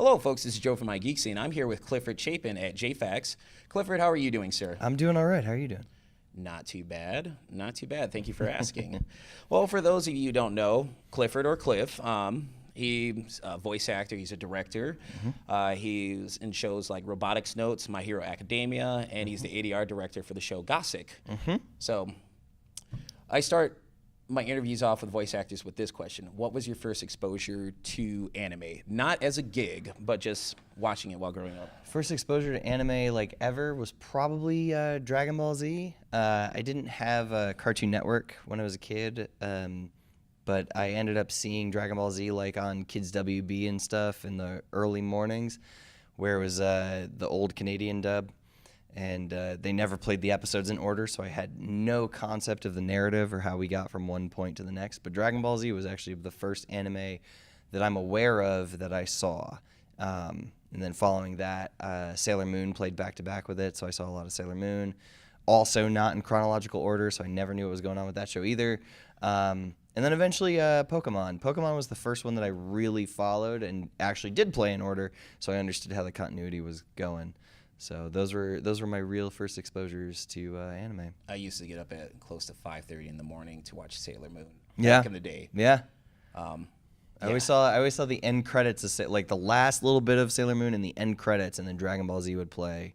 Hello, folks. This is Joe from MIGeekScene. I'm here with Clifford Chapin at JAFAX. Clifford, how are you doing, sir? I'm doing all right. How are you doing? Not too bad. Not too bad. Thank you for asking. Well, for those of you who don't know, Clifford or Cliff, he's a voice actor. He's a director. He's in shows like Robotics Notes, My Hero Academia, and he's the ADR director for the show Goseck. So I start my interviews off with voice actors with this question. What was your first exposure to anime? Not as a gig, but just watching it while growing up. First exposure to anime like ever was probably Dragon Ball Z. I didn't have a Cartoon Network when I was a kid, but I ended up seeing Dragon Ball Z like on Kids WB and stuff in the early mornings, where it was the old Canadian dub. And they never played the episodes in order, so I had no concept of the narrative or how we got from one point to the next. But Dragon Ball Z was actually the first anime that I'm aware of that I saw. And then following that, Sailor Moon played back-to-back with it, so I saw a lot of Sailor Moon. Also not in chronological order, so I never knew what was going on with that show either. And then eventually Pokemon. Pokemon was the first one that I really followed and actually did play in order, so I understood how the continuity was going. So those were my real first exposures to anime. I used to get up at close to 5:30 in the morning to watch Sailor Moon back in the day. Yeah. I always saw the end credits of like the last little bit of Sailor Moon and the end credits, and then Dragon Ball Z would play,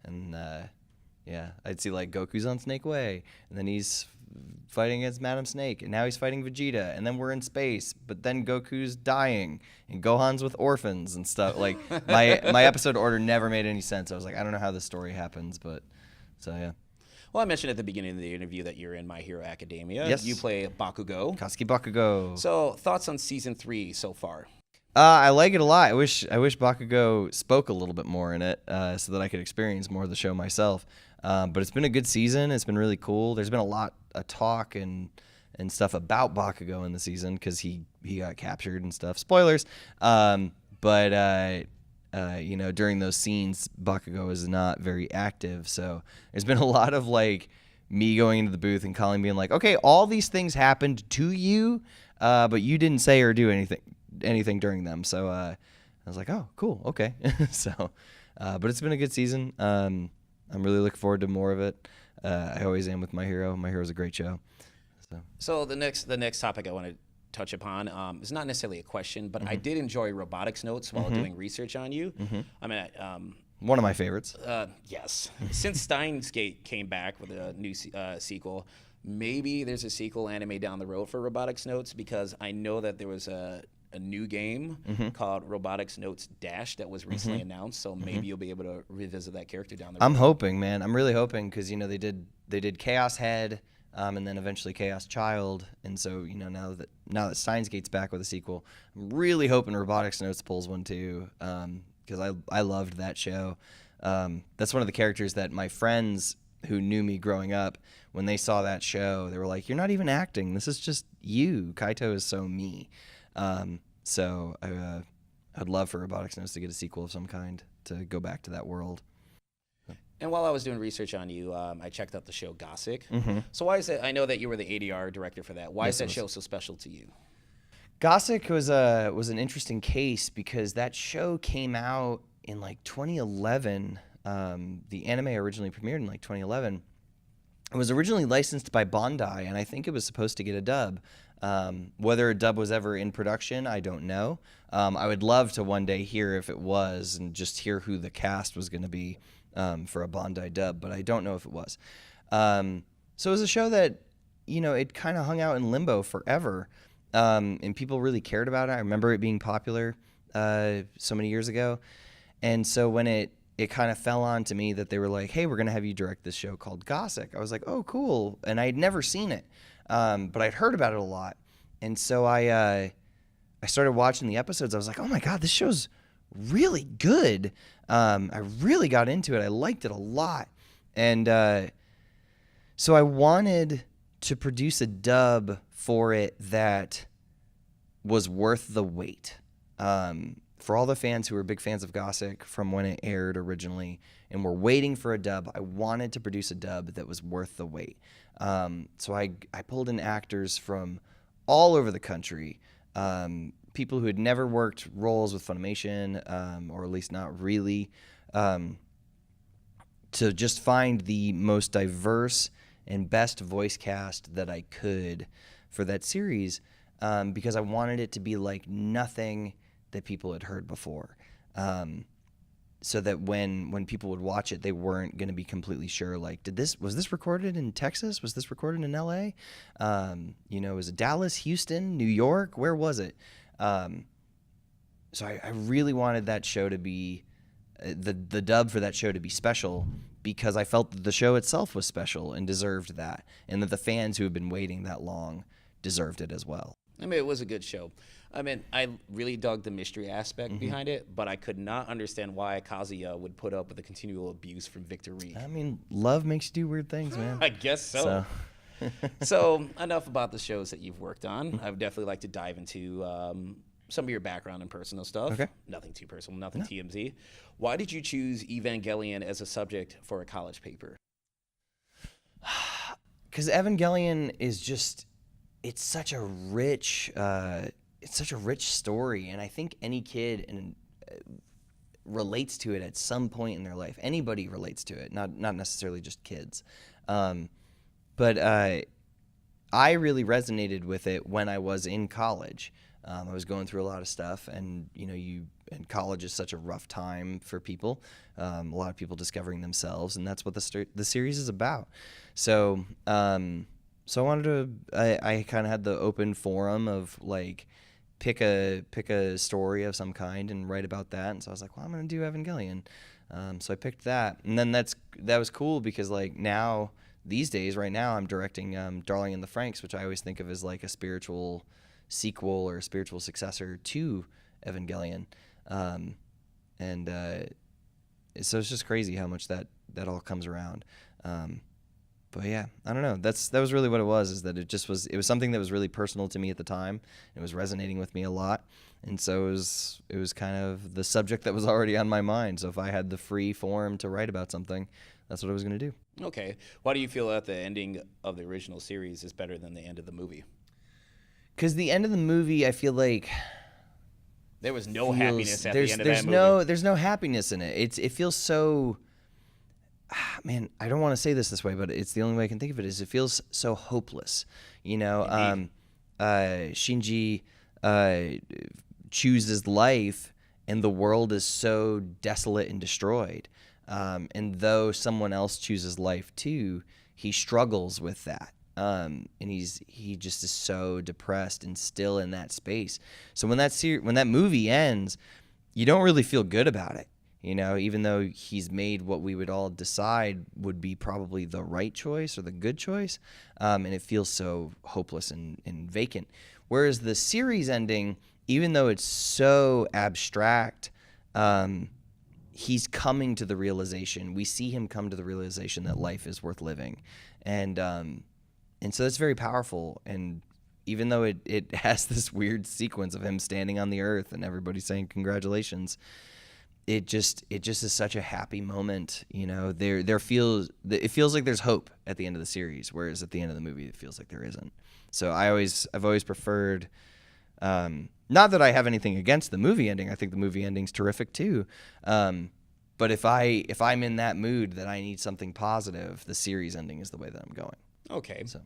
and I'd see like Goku's on Snake Way, and then he's fighting against Madam Snake, and now he's fighting Vegeta, and then we're in space, but then Goku's dying, and Gohan's with orphans and stuff. Like my episode order never made any sense. I was like, I don't know how this story happens, but so yeah. Well, I mentioned at the beginning of the interview that you're in My Hero Academia. Yes. You play Bakugo. Katsuki Bakugo. So thoughts on season 3 so far? I like it a lot. I wish Bakugo spoke a little bit more in it so that I could experience more of the show myself. But it's been a good season. It's been really cool. There's been a lot of talk and stuff about Bakugo in the season because he got captured and stuff. Spoilers. But during those scenes, Bakugo is not very active. So there's been a lot of like me going into the booth and Colin being like, okay, all these things happened to you, but you didn't say or do anything during them. So I was like, oh, cool, okay. But it's been a good season. I'm really looking forward to more of it. I always am with My Hero. My Hero's a great show. So the next topic I want to touch upon is not necessarily a question, but I did enjoy Robotics Notes while doing research on you. I mean, one of my favorites. Yes. Since Steins Gate came back with a new sequel, maybe there's a sequel anime down the road for Robotics Notes, because I know that there was a new game called Robotics Notes Dash that was recently announced, so maybe you'll be able to revisit that character down the road. I'm hoping, man. I'm really hoping, because they did Chaos Head, and then eventually Chaos Child, and so now that Steins Gate's back with a sequel, I'm really hoping Robotics Notes pulls one too, because I loved that show. That's one of the characters that my friends who knew me growing up, when they saw that show, they were like, "You're not even acting. This is just you. Kaito is so me." So I'd love for Robotics Notes to get a sequel of some kind to go back to that world. And while I was doing research on you, I checked out the show Gossick. So why is that? I know that you were the ADR director for that. Why is that show so special to you? Gossick was an interesting case because that show came out in like 2011. The anime originally premiered in like 2011. It was originally licensed by Bandai, and I think it was supposed to get a dub. Whether a dub was ever in production, I don't know. I would love to one day hear if it was and just hear who the cast was going to be for a Bandai dub, but I don't know if it was. So it was a show that, it kind of hung out in limbo forever, and people really cared about it. I remember it being popular so many years ago, and so when it kind of fell on to me that they were like, hey, we're going to have you direct this show called Goseck. I was like, oh, cool. And I had never seen it, but I'd heard about it a lot. And so I started watching the episodes. I was like, oh, my God, this show's really good. I really got into it. I liked it a lot. And so I wanted to produce a dub for it that was worth the wait. For all the fans who were big fans of Goseck from when it aired originally and were waiting for a dub, I wanted to produce a dub that was worth the wait. So I pulled in actors from all over the country, people who had never worked roles with Funimation, or at least not really, to just find the most diverse and best voice cast that I could for that series, because I wanted it to be like nothing that people had heard before. So that when people would watch it, they weren't going to be completely sure, like, was this recorded in Texas? Was this recorded in LA? Was it Dallas, Houston, New York? Where was it? So I really wanted that show to be, the dub for that show to be special, because I felt that the show itself was special and deserved that, and that the fans who have been waiting that long deserved it as well. I mean, it was a good show. I mean, I really dug the mystery aspect behind it, but I could not understand why Kazuya would put up with the continual abuse from Victor Reek. I mean, love makes you do weird things, man. I guess so. So enough about the shows that you've worked on. I would definitely like to dive into some of your background and personal stuff. Okay. Nothing too personal, nothing TMZ. Why did you choose Evangelion as a subject for a college paper? Because Evangelion is just, it's such a rich story, and I think any kid relates to it at some point in their life. Anybody relates to it, not necessarily just kids. But I really resonated with it when I was in college. I was going through a lot of stuff, and and college is such a rough time for people. A lot of people discovering themselves, and that's what the series is about. So I wanted to. I kind of had the open forum of like pick a story of some kind and write about that. And so I was like, well, I'm gonna do Evangelion. So I picked that, and then that was cool because like now these days, right now, I'm directing Darling in the Franxx, which I always think of as like a spiritual sequel or a spiritual successor to Evangelion. So it's just crazy how much that all comes around. But yeah, I don't know. That was really what it was, is that it was something that was really personal to me at the time. It was resonating with me a lot. And so it was kind of the subject that was already on my mind. So if I had the free form to write about something, that's what I was going to do. Okay. Why do you feel that the ending of the original series is better than the end of the movie? Because the end of the movie, I feel like there was no happiness at the end of that movie. There's no happiness in it. It feels so... Man, I don't want to say this way, but it's the only way I can think of it, is it feels so hopeless. Shinji chooses life, and the world is so desolate and destroyed. And though someone else chooses life too, he struggles with that. And he just is so depressed and still in that space. So when that movie ends, you don't really feel good about it. Even though he's made what we would all decide would be probably the right choice or the good choice, and it feels so hopeless and vacant. Whereas the series ending, even though it's so abstract, he's coming to the realization. We see him come to the realization that life is worth living, and so that's very powerful. And even though it has this weird sequence of him standing on the earth and everybody saying congratulations, it just is such a happy moment. It feels like there's hope at the end of the series, whereas at the end of the movie it feels like there isn't. So I've always preferred, not that I have anything against the movie ending. I think the movie ending's terrific too. But if I'm in that mood that I need something positive, the series ending is the way that I'm going. Okay. So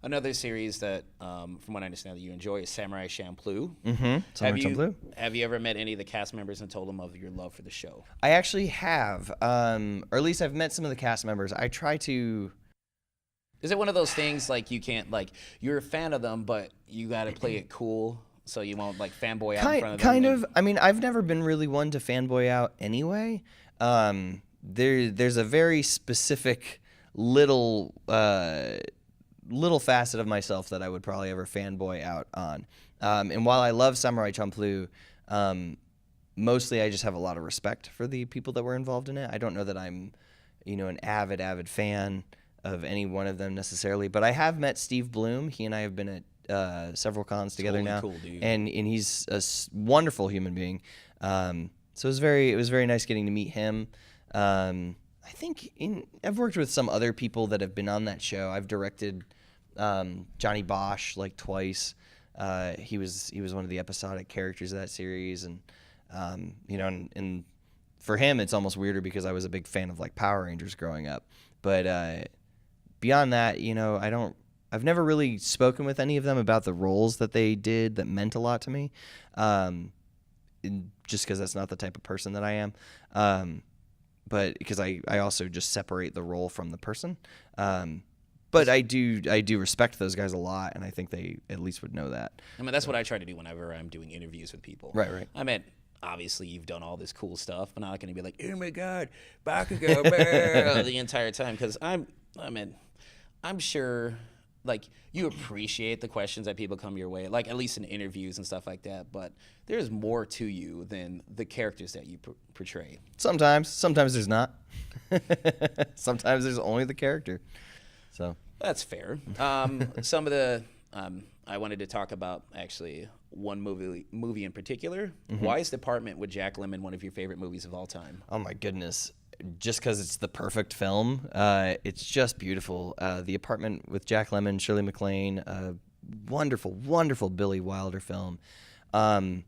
another series that, from what I understand, that you enjoy is Samurai Champloo. Mm-hmm. Champloo. Have you ever met any of the cast members and told them of your love for the show? I actually have, or at least I've met some of the cast members. I try to. Is it one of those things like you can't, like, you're a fan of them, but you got to play it cool so you won't like fanboy out in front of them? Kind of. I mean, I've never been really one to fanboy out anyway. There's a very specific little facet of myself that I would probably ever fanboy out on. And while I love Samurai Champloo, mostly I just have a lot of respect for the people that were involved in it. I don't know that I'm, an avid fan of any one of them necessarily, but I have met Steve Bloom. He and I have been at several cons together now, cool dude. And he's a wonderful human being. So it was very nice getting to meet him. I think I've worked with some other people that have been on that show. I've directed Johnny Bosch like twice. He was one of the episodic characters of that series, and and for him it's almost weirder because I was a big fan of like Power Rangers growing up. But beyond that, I've never really spoken with any of them about the roles that they did that meant a lot to me, just because that's not the type of person that I am. But because I also just separate the role from the person. But I do respect those guys a lot, and I think they at least would know that. I mean, that's what I try to do whenever I'm doing interviews with people. Right. I mean, obviously you've done all this cool stuff, but I'm not going to be like, oh my God, Bakugo, the entire time, because I'm sure like you appreciate the questions that people come your way, like at least in interviews and stuff like that. But there's more to you than the characters that you portray. Sometimes there's not. Sometimes there's only the character. So that's fair. Some of the I wanted to talk about actually one movie in particular. Mm-hmm. Why is The Apartment with Jack Lemmon one of your favorite movies of all time? Oh my goodness. Just because it's the perfect film. It's just beautiful. The Apartment with Jack Lemmon, Shirley MacLaine, wonderful, wonderful Billy Wilder film. Jack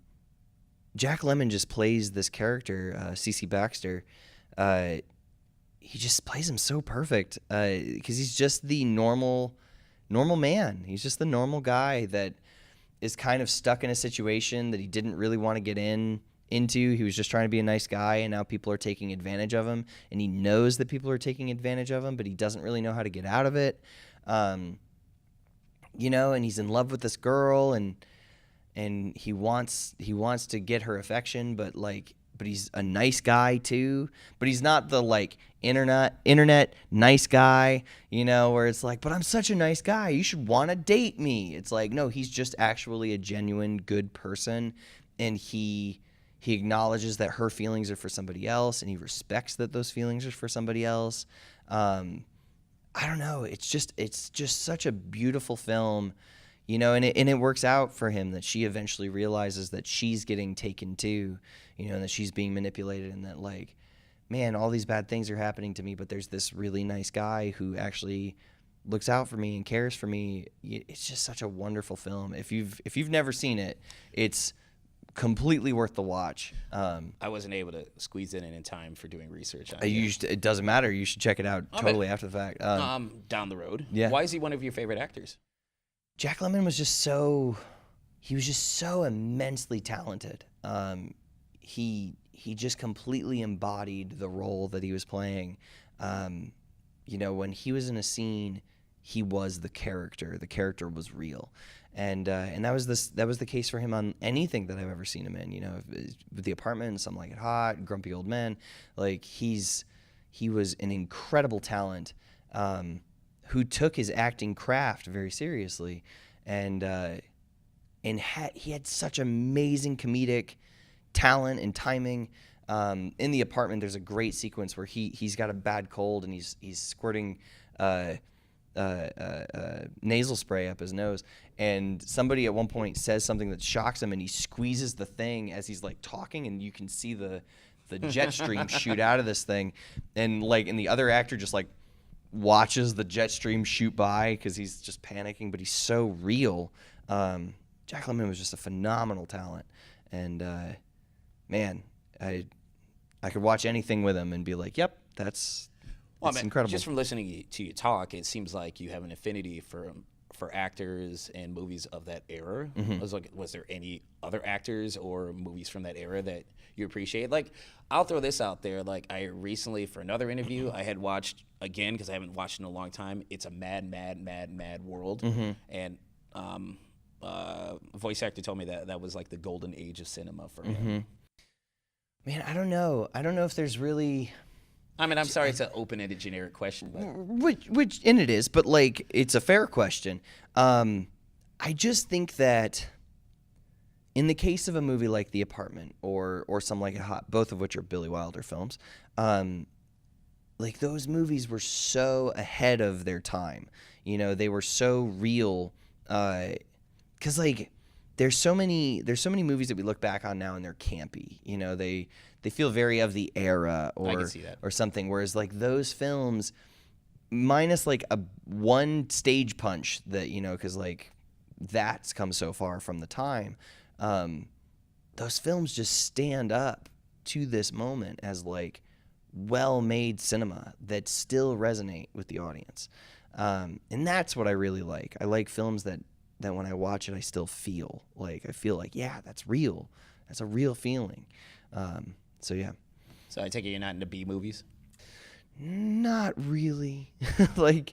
Lemmon just plays this character, C.C. Baxter. He just plays him so perfect because he's just the normal man. He's just the normal guy that is kind of stuck in a situation that he didn't really want to get into. He was just trying to be a nice guy, and now people are taking advantage of him, and he knows that people are taking advantage of him, but he doesn't really know how to get out of it. And he's in love with this girl, and he wants to get her affection, but he's a nice guy too. But he's not the like internet nice guy, where it's like, but I'm such a nice guy, you should want to date me. It's like, no, he's just actually a genuine good person, and he acknowledges that her feelings are for somebody else, and he respects that those feelings are for somebody else. I don't know. It's just such a beautiful film, and it works out for him that she eventually realizes that she's getting taken too, and that she's being manipulated, and that like, man, all these bad things are happening to me, but there's this really nice guy who actually looks out for me and cares for me. It's just such a wonderful film. If you've never seen it, it's completely worth the watch. I wasn't able to squeeze it in time for doing research on it doesn't matter. You should check it out totally after the fact. Down the road. Yeah. Why is he one of your favorite actors? Jack Lemmon was just so immensely talented. He just completely embodied the role that he was playing. When he was in a scene, he was the character. The character was real. And that was the case for him on anything that I've ever seen him in. With The Apartment, Some Like It Hot, Grumpy Old Men. Like he was an incredible talent who took his acting craft very seriously, and he had such amazing comedic talent and timing. In The Apartment, there's a great sequence where he's got a bad cold and he's squirting nasal spray up his nose, and somebody at one point says something that shocks him, and he squeezes the thing as he's like talking, and you can see the jet stream shoot out of this thing, and the other actor just like watches the jet stream shoot by because he's just panicking, but he's so real. Jack Lemmon was just a phenomenal talent, and man, I could watch anything with him and be like, yep, that's incredible. Just from listening to you talk, it seems like you have an affinity for actors and movies of that era. Mm-hmm. Was there any other actors or movies from that era that you appreciate? Like, I'll throw this out there. Like, I recently, for another interview, I had watched again, because I haven't watched in a long time, It's a Mad, Mad, Mad, Mad World. Mm-hmm. And voice actor told me that was like the golden age of cinema for him. Mm-hmm. Man, I don't know. I don't know if there's really... I mean, I'm sorry, it's an open-ended, generic question, but which and it is, but like it's a fair question. I just think that in the case of a movie like The Apartment or Some Like It Hot, both of which are Billy Wilder films, like those movies were so ahead of their time. They were so real. Because like there's so many movies that we look back on now and they're campy. They feel very of the era or something. Whereas like those films, minus like one stage punch that, because like that's come so far from the time. Those films just stand up to this moment as like well-made cinema that still resonate with the audience. And that's what I really like. I like films that when I watch it, I still feel like, yeah, that's real. That's a real feeling. So yeah. So I take it you're not into B movies? Not really. Like,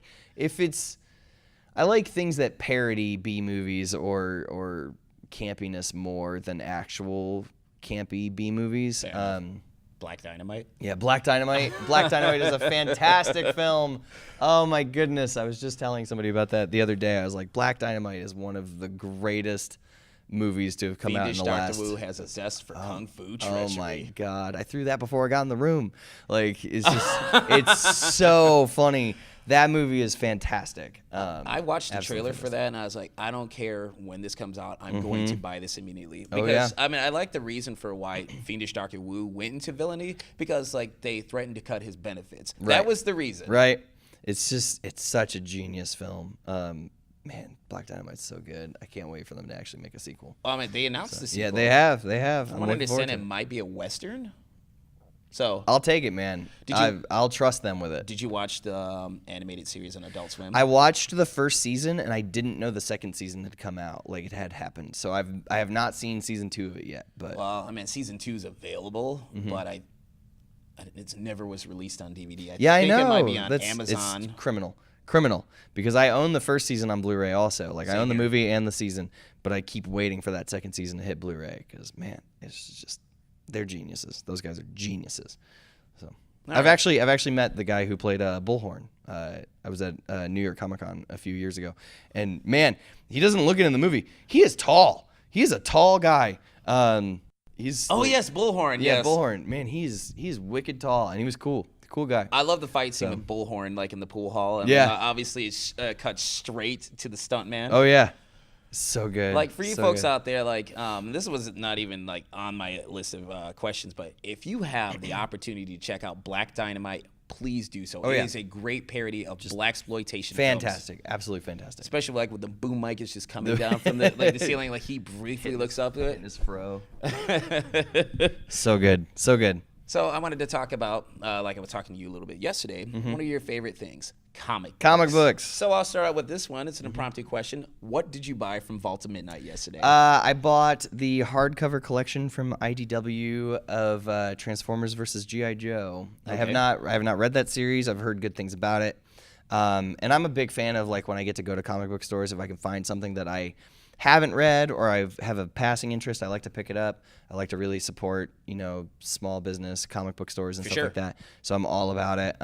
I like things that parody B movies or campiness more than actual campy B movies. Black Dynamite? Yeah, Black Dynamite. Black Dynamite is a fantastic film. Oh my goodness. I was just telling somebody about that the other day. I was like, Black Dynamite is one of the greatest movies to have come out in the last. Dr. Wu has a zest for kung fu treachery. Oh my God. I threw that before I got in the room. Like, it's just, it's so funny. That movie is fantastic. I watched the trailer for that, and I was like, I don't care when this comes out. I'm going to buy this immediately. Because, I mean, I like the reason for why Fiendish Dr. Wu went into villainy, because, like, they threatened to cut his benefits. Right. That was the reason. Right. It's just, it's such a genius film. Man, Black Dynamite's so good. I can't wait for them to actually make a sequel. I mean, they announced the sequel. Yeah, they have. They have. I'm understanding it might be a Western. So I'll take it, man. I'll trust them with it. Did you watch the animated series on Adult Swim? I watched the first season, and I didn't know the second season had come out. Like, it had happened. So I have not seen season 2 of it yet. But well, I mean, season 2 is available, but it never was released on DVD. I know. It might be on Amazon. It's criminal, because I own the first season on Blu-ray also. Like, I own the movie and the season, but I keep waiting for that second season to hit Blu-ray because, man, it's just, they're geniuses. Those guys are geniuses. So I've actually met the guy who played Bullhorn. I was at New York Comic Con a few years ago, and man, he doesn't look it in the movie. He is tall. He is a tall guy. He's yes, Bullhorn. Yeah, yes. Bullhorn. Man, he's wicked tall, and he was cool. Cool guy. I love the fight scene with Bullhorn, like in the pool hall. And obviously, it's cut straight to the stuntman. Oh yeah, so good. Like, for you folks out there, like, this was not even like on my list of questions, but if you have the opportunity to check out Black Dynamite, please do so. It is a great parody of blaxploitation. Fantastic, absolutely fantastic. Especially like with the boom mic is just coming down from the ceiling, like he briefly looks up to it. In his fro. So good, so good. So I wanted to talk about, like I was talking to you a little bit yesterday, one of your favorite things, comic books. So I'll start out with this one. It's an impromptu question. What did you buy from Vault of Midnight yesterday? I bought the hardcover collection from IDW of Transformers vs. G.I. Joe. Okay. I have not read that series. I've heard good things about it. And I'm a big fan of, like, when I get to go to comic book stores, if I can find something that I haven't read or I have a passing interest, I like to pick it up. I like to really support, small business, comic book stores and stuff like that. So I'm all about it.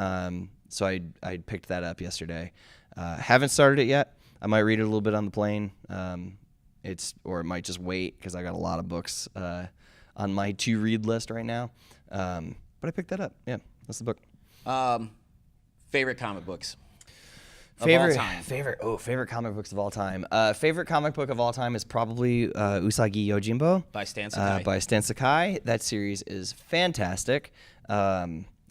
So I picked that up yesterday. Haven't started it yet. I might read it a little bit on the plane. Or it might just wait because I got a lot of books on my to-read list right now. But I picked that up. Yeah, that's the book. Favorite comic books? Favorite comic books of all time. Favorite comic book of all time is probably Usagi Yojimbo by Stan Sakai. By Stan Sakai. That series is fantastic.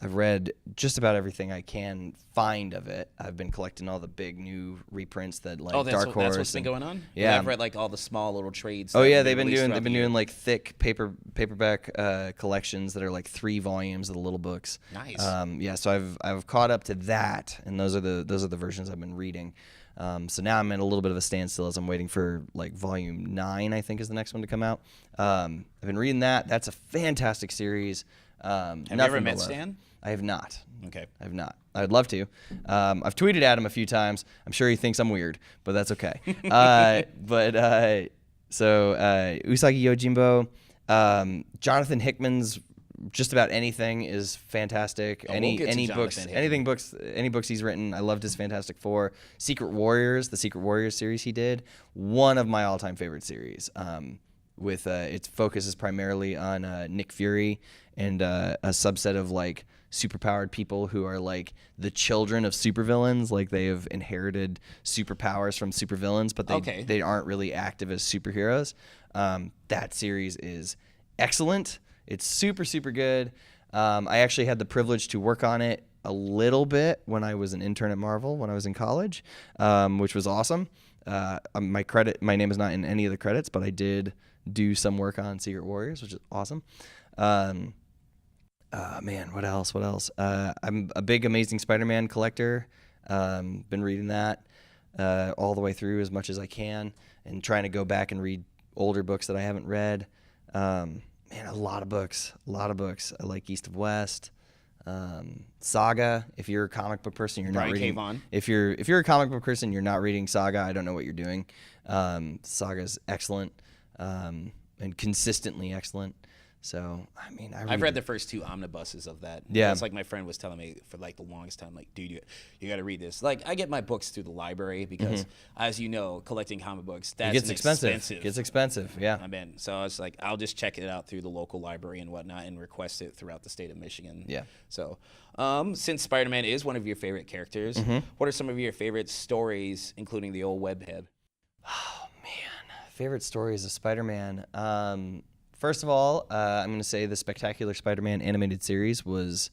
I've read just about everything I can find of it. I've been collecting all the big new reprints that Dark Horse. That's what's been going on. Yeah, I've read like all the small little trades. Oh yeah, they've been doing like thick paperback collections that are like 3 volumes of the little books. Nice. So I've caught up to that, and those are the versions I've been reading. So now I'm at a little bit of a standstill as I'm waiting for like volume 9, I think is the next one to come out. I've been reading that. That's a fantastic series. Have you ever met Stan? I have not. Okay. I have not. I'd love to. I've tweeted at him a few times. I'm sure he thinks I'm weird, but that's okay. So Usagi Yojimbo, Jonathan Hickman's just about anything is fantastic. Any books he's written, I loved his Fantastic Four. Secret Warriors, the Secret Warriors series he did, one of my all-time favorite series. With its focus is primarily on Nick Fury and a subset of like superpowered people who are like the children of supervillains. Like, they have inherited superpowers from supervillains, but they aren't really active as superheroes. That series is excellent. It's super, super good. I actually had the privilege to work on it a little bit when I was an intern at Marvel when I was in college, which was awesome. My name is not in any of the credits, but I did do some work on Secret Warriors, which is awesome. Man, what else? I'm a big Amazing Spider-Man collector. Been reading that all the way through as much as I can, and trying to go back and read older books that I haven't read. Man, a lot of books. I like East of West, Saga. If you're a comic book person, you're not reading. If you're a comic book person, you're not reading Saga. I don't know what you're doing. Saga's excellent, and consistently excellent. So, I mean, I've read the first 2 omnibuses of that. Yeah. It's like my friend was telling me for like the longest time, like, dude, you got to read this. Like, I get my books through the library because, as you know, collecting comic books, that's expensive. It gets expensive, yeah. I mean, so I was like, I'll just check it out through the local library and whatnot and request it throughout the state of Michigan. Yeah. So, since Spider-Man is one of your favorite characters, what are some of your favorite stories, including the old webhead? Oh, man. Favorite stories of Spider-Man. First of all, I'm going to say the Spectacular Spider-Man animated series was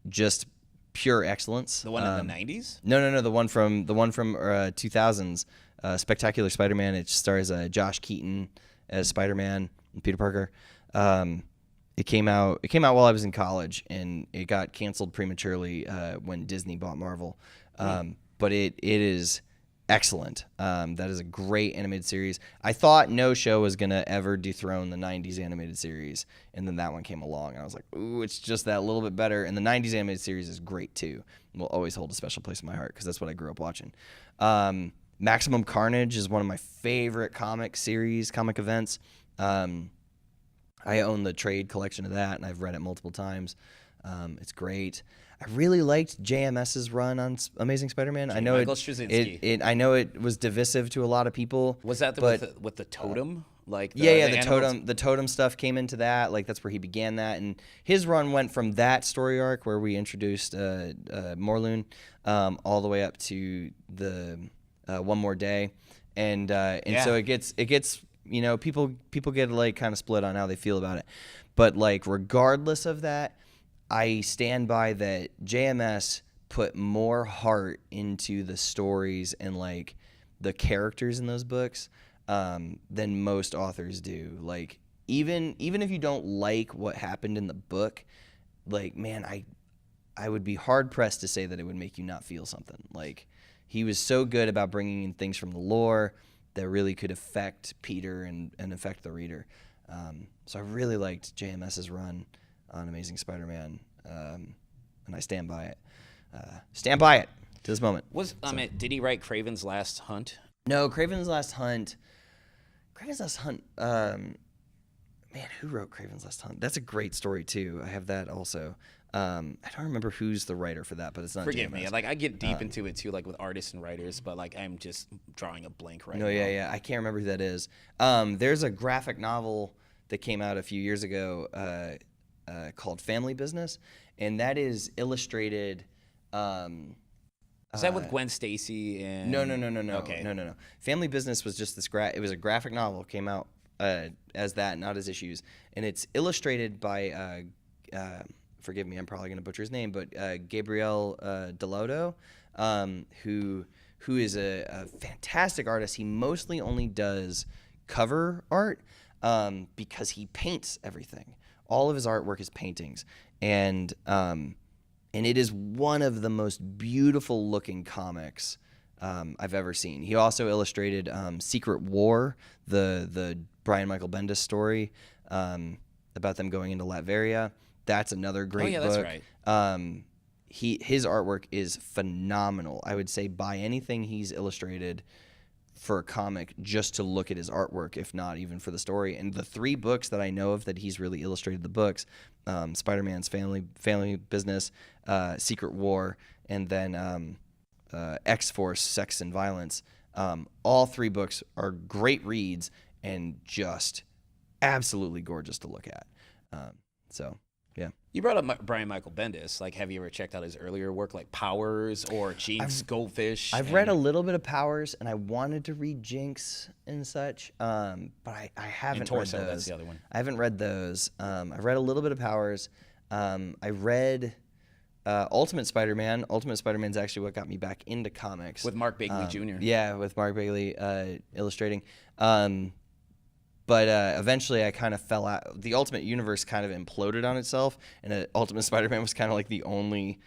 just pure excellence. The one in the 90s? No. The one from 2000s. Spectacular Spider-Man. It stars Josh Keaton as Spider-Man and Peter Parker. It came out while I was in college, and it got canceled prematurely when Disney bought Marvel. But it is excellent. That is a great animated series. I thought no show was going to ever dethrone the 90s animated series, and then that one came along, and I was like, ooh, it's just that little bit better. And the 90s animated series is great, too. And will always hold a special place in my heart because that's what I grew up watching. Maximum Carnage is one of my favorite comic events. I own the trade collection of that, and I've read it multiple times. It's great. I really liked JMS's run on Amazing Spider-Man. I know I know it was divisive to a lot of people. Was that with the totem? The totem stuff came into that. Like, that's where he began that, and his run went from that story arc where we introduced Morlun all the way up to the One More Day, and so it gets people get like kind of split on how they feel about it, but like regardless of that, I stand by that JMS put more heart into the stories and like the characters in those books than most authors do. Like, even if you don't like what happened in the book, like, man, I would be hard pressed to say that it would make you not feel something. Like, he was so good about bringing in things from the lore that really could affect Peter and affect the reader. So I really liked JMS's run on Amazing Spider-Man, and I stand by it. To this moment. Did he write Kraven's Last Hunt? No, Kraven's Last Hunt. Man, who wrote Kraven's Last Hunt? That's a great story too. I have that also. I don't remember who's the writer for that, but it's not. Forgive JMS. me. Like, I get deep into it too, like with artists and writers, but like I'm just drawing a blank right now. No, yeah. I can't remember who that is. There's a graphic novel that came out a few years ago called Family Business, and that is illustrated. Is that with Gwen Stacy and? No. Okay. No. Family Business was just this. It was a graphic novel. Came out as that, not as issues, and it's illustrated by. Forgive me, I'm probably going to butcher his name, but Gabriel Delodo, who is a fantastic artist. He mostly only does cover art because he paints everything. All of his artwork is paintings, and it is one of the most beautiful looking comics I've ever seen. He also illustrated Secret War, the Brian Michael Bendis story about them going into Latveria. That's another great book. That's right. His artwork is phenomenal. I would say buy anything he's illustrated for a comic just to look at his artwork, if not even for the story. And the 3 books that I know of that he's really illustrated the books, Spider-Man's Family Business, Secret War, and then X-Force, Sex and Violence. All 3 books are great reads and just absolutely gorgeous to look at. Yeah. You brought up Brian Michael Bendis. Like, have you ever checked out his earlier work, like Powers or Jinx, Goldfish? I've read a little bit of Powers, and I wanted to read Jinx and such, but I haven't and Torso, read those. That's the other one. I haven't read those. I read a little bit of Powers. I read Ultimate Spider-Man. Ultimate Spider-Man's actually what got me back into comics. With Mark Bagley Jr. Yeah, with Mark Bagley illustrating. But eventually I kind of fell out. The Ultimate Universe kind of imploded on itself, and Ultimate Spider-Man was kind of like the only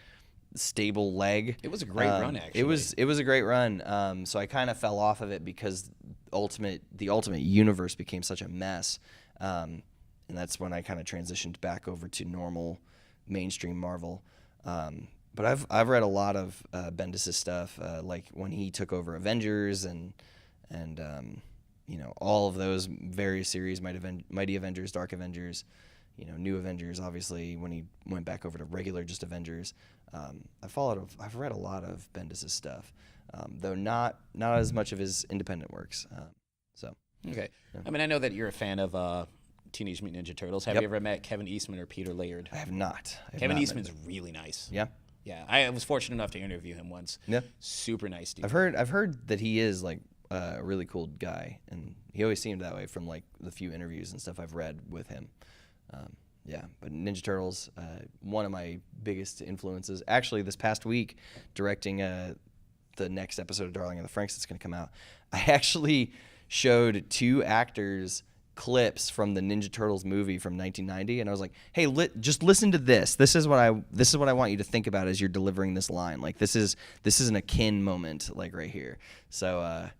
stable leg. It was a great run, actually. It was a great run. So I kind of fell off of it because the Ultimate Universe became such a mess. And that's when I kind of transitioned back over to normal mainstream Marvel. But I've read a lot of Bendis' stuff, like when he took over Avengers and all of those various series, Mighty Avengers, Dark Avengers, New Avengers, obviously, when he went back over to regular just Avengers. I've read a lot of Bendis' stuff, though not as much of his independent works. Okay. Yeah. I mean, I know that you're a fan of Teenage Mutant Ninja Turtles. Have you ever met Kevin Eastman or Peter Laird? I have not. Kevin Eastman's really nice. Yeah. Yeah, I was fortunate enough to interview him once. Yeah. Super nice dude. I've heard that he is like a really cool guy, and he always seemed that way from like the few interviews and stuff I've read with him. But Ninja Turtles, one of my biggest influences. Actually, this past week, directing the next episode of Darling of the Franxx that's going to come out, I actually showed 2 actors clips from the Ninja Turtles movie from 1990, and I was like, "Hey, just listen to this. This is what I want you to think about as you're delivering this line. Like this is an akin moment, like right here." So,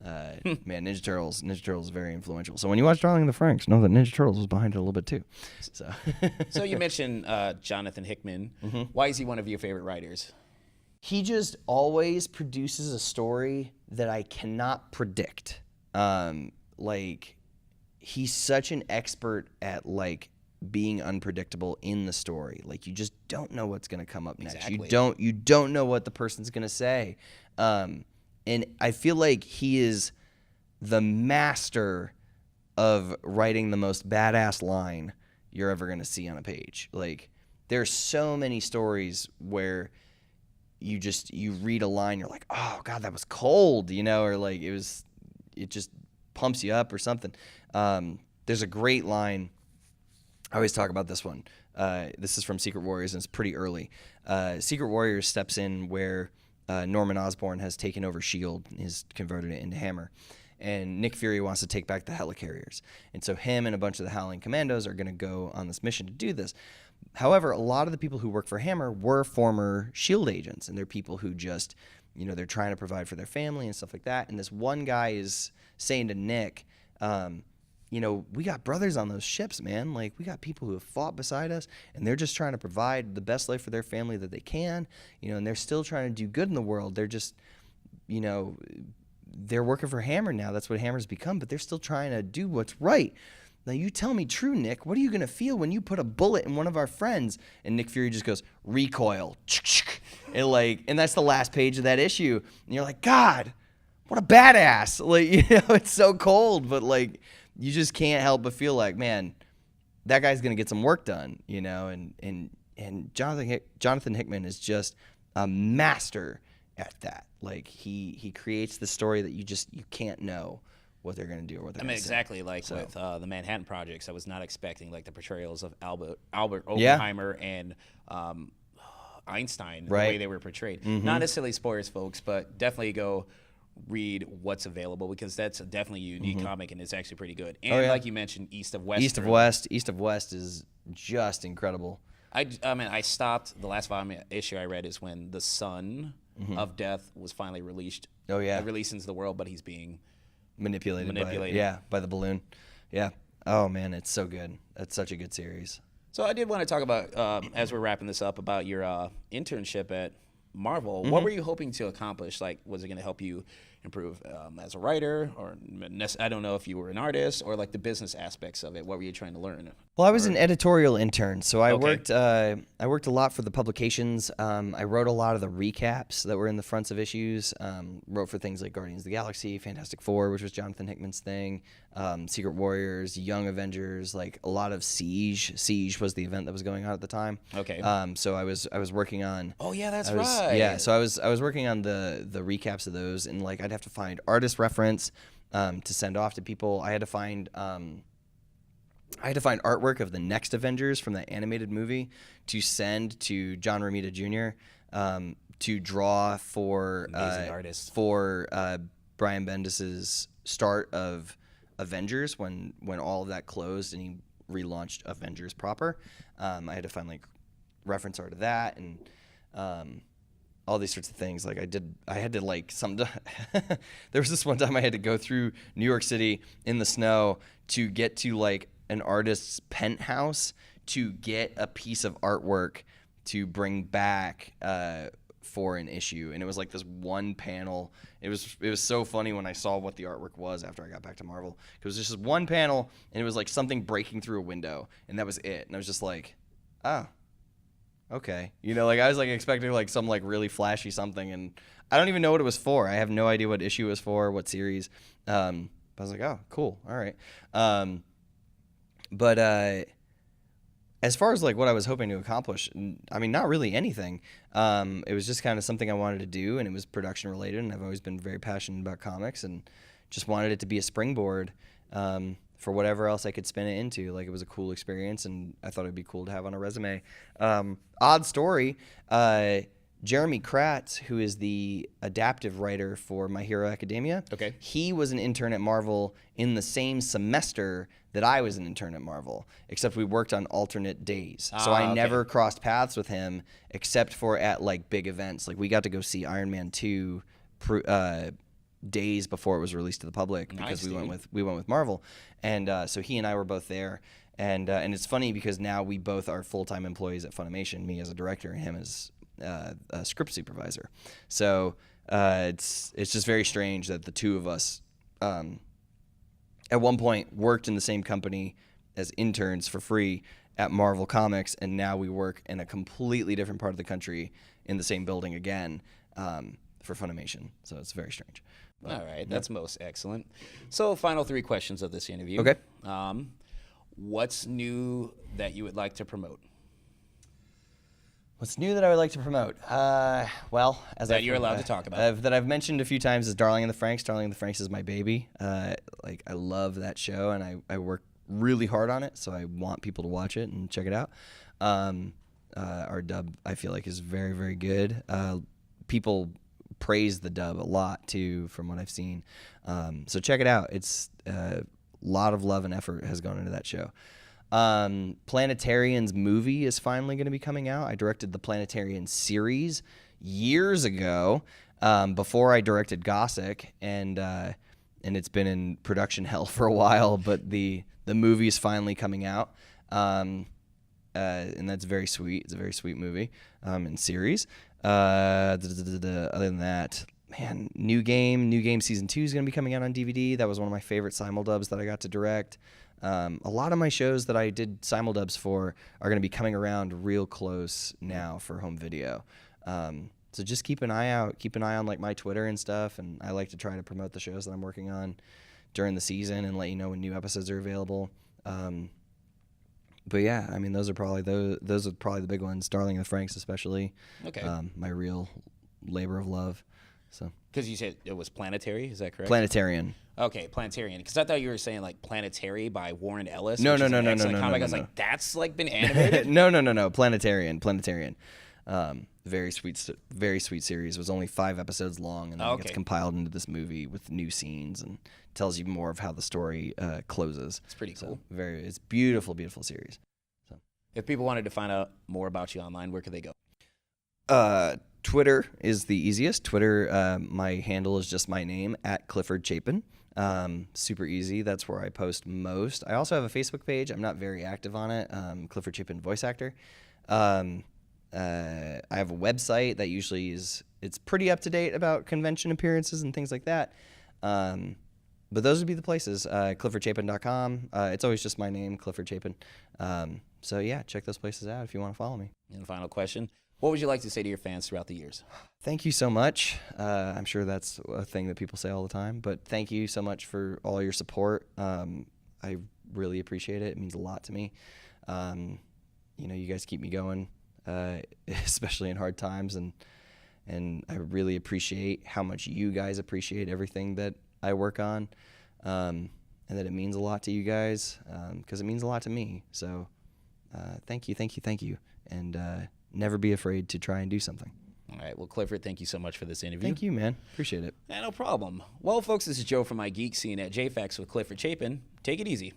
man, Ninja Turtles is very influential. So when you watch Darling of the Franxx, know that Ninja Turtles was behind it a little bit too. So, so you mentioned Jonathan Hickman. Mm-hmm. Why is he one of your favorite writers? He just always produces a story that I cannot predict. He's such an expert at like being unpredictable in the story. Like you just don't know what's going to come up next. Exactly. You don't know what the person's going to say. And I feel like he is the master of writing the most badass line you're ever going to see on a page. Like there's so many stories where you read a line, you're like, "Oh God, that was cold," or like it just pumps you up or something. There's a great line. I always talk about this one. This is from Secret Warriors, and it's pretty early. Secret Warriors steps in where Norman Osborn has taken over S.H.I.E.L.D. and has converted it into Hammer. And Nick Fury wants to take back the helicarriers. And so him and a bunch of the Howling Commandos are going to go on this mission to do this. However, a lot of the people who work for Hammer were former S.H.I.E.L.D. agents, and they're people who just, they're trying to provide for their family and stuff like that. And this one guy is saying to Nick, we got brothers on those ships, man. Like, we got people who have fought beside us, and they're just trying to provide the best life for their family that they can, and they're still trying to do good in the world. They're just, they're working for Hammer now. That's what Hammer's become, but they're still trying to do what's right. Now, you tell me true, Nick. What are you going to feel when you put a bullet in one of our friends? And Nick Fury just goes, recoil. And that's the last page of that issue. And you're like, God, what a badass. Like, it's so cold, but like, you just can't help but feel like, man, that guy's going to get some work done, and Jonathan Hickman is just a master at that. Like he creates the story that you can't know what they're going to do or what they're going to say. Exactly like with the Manhattan Projects, I was not expecting like the portrayals of Albert Oppenheimer and Einstein, the way they were portrayed. Mm-hmm. Not necessarily spoilers, folks, but definitely go read what's available because that's definitely a unique comic and it's actually pretty good. And like you mentioned, East of West is just incredible. I stopped. The last issue I read is when the son of Death was finally released. Oh yeah, released into the world, but he's being manipulated. By the balloon. Yeah. Oh man, it's so good. That's such a good series. So I did want to talk about as we're wrapping this up about your internship at Marvel. What were you hoping to accomplish? Like, was it going to help you improve as a writer, or I don't know if you were an artist, or like the business aspects of it? What were you trying to learn? Well, I was an editorial intern, so I worked a lot for the publications. I wrote a lot of the recaps that were in the fronts of issues. Wrote for things like Guardians of the Galaxy, Fantastic Four, which was Jonathan Hickman's thing, Secret Warriors, Young Avengers, like a lot of Siege. Siege was the event that was going on at the time. Okay. So I was working on. Oh yeah, that's right. Yeah, so I was working on the recaps of those, and like I'd have to find artist reference to send off to people. I had to find I had to find artwork of the next Avengers from that animated movie to send to John Romita Jr. To draw for Amazing artist. for Brian Bendis's start of Avengers when all of that closed and he relaunched Avengers proper. I had to find like reference art of that and all these sorts of things. Like I had to like there was this one time I had to go through New York City in the snow to get to like an artist's penthouse to get a piece of artwork to bring back for an issue. And it was like this one panel. It was so funny when I saw what the artwork was after I got back to Marvel. It was just this one panel and it was like something breaking through a window and that was it. And I was just like, oh, okay. You know, like I was like expecting like some like really flashy something and I don't even know what it was for. I have no idea what issue it was for, what series. But I was like, oh, cool. All right. But as far as like what I was hoping to accomplish, I mean, not really anything. It was just kind of something I wanted to do, and it was production related. And I've always been very passionate about comics, and just wanted it to be a springboard for whatever else I could spin it into. Like it was a cool experience, and I thought it'd be cool to have on a resume. Odd story. Jeremy Kratz, who is the adaptive writer for My Hero Academia, he was an intern at Marvel in the same semester that I was an intern at Marvel, except we worked on alternate days. So I never crossed paths with him except for at like big events. Like we got to go see Iron Man 2 days before it was released to the public because we went with Marvel. And so he and I were both there. And it's funny because now we both are full-time employees at Funimation, me as a director and him as a script supervisor. So it's just very strange that the two of us at one point worked in the same company as interns for free at Marvel Comics, and now we work in a completely different part of the country in the same building again for Funimation. So it's very strange. But, all right, that's most excellent. So final 3 questions of this interview. Okay. What's new that you would like to promote? What's new that I would like to promote? Well, as that you're allowed to talk about. That I've mentioned a few times is Darling in the Franxx. Darling in the Franxx is my baby. Like I love that show, and I work really hard on it, so I want people to watch it and check it out. Our dub, I feel like, is very, very good. People praise the dub a lot too, from what I've seen. So check it out. It's a lot of love and effort has gone into that show. Planetarian's movie is finally going to be coming out. I directed the Planetarian series years ago, before I directed Goseck, and it's been in production hell for a while, but the movie is finally coming out, and that's very sweet. It's a very sweet movie and series. Other than that, man, New Game Season 2 is going to be coming out on DVD. That was one of my favorite simuldubs that I got to direct. A lot of my shows that I did simuldubs for are going to be coming around real close now for home video. So just keep an eye out. Keep an eye on like my Twitter and stuff. And I like to try to promote the shows that I'm working on during the season and let you know when new episodes are available. But yeah, I mean, those are probably the big ones. Darling in the Franxx especially. Okay. My real labor of love. So. Because you said it was Planetary, is that correct? Planetarian. Okay, Planetarian. Because I thought you were saying like Planetary by Warren Ellis. No. I was like, that's like been animated. No. Planetarian. Very sweet series. It was only 5 episodes long, and then it gets compiled into this movie with new scenes and tells you more of how the story closes. It's pretty cool. It's beautiful series. So. If people wanted to find out more about you online, where could they go? Twitter is the easiest. Twitter, my handle is just my name, @Clifford Chapin. Super easy. That's where I post most. I also have a Facebook page. I'm not very active on it. Clifford Chapin voice actor. I have a website that usually it's pretty up to date about convention appearances and things like that. But those would be the places. CliffordChapin.com. It's always just my name, Clifford Chapin. So yeah, check those places out if you want to follow me. And the final question. What would you like to say to your fans throughout the years? Thank you so much. I'm sure that's a thing that people say all the time, but thank you so much for all your support. I really appreciate it. It means a lot to me. You guys keep me going, especially in hard times, and I really appreciate how much you guys appreciate everything that I work on. and that it means a lot to you guys, because it means a lot to me. So thank you. And never be afraid to try and do something. All right. Well, Clifford, thank you so much for this interview. Thank you, man. Appreciate it. No problem. Well, folks, this is Joe from MIGeekScene at JAFAX with Clifford Chapin. Take it easy.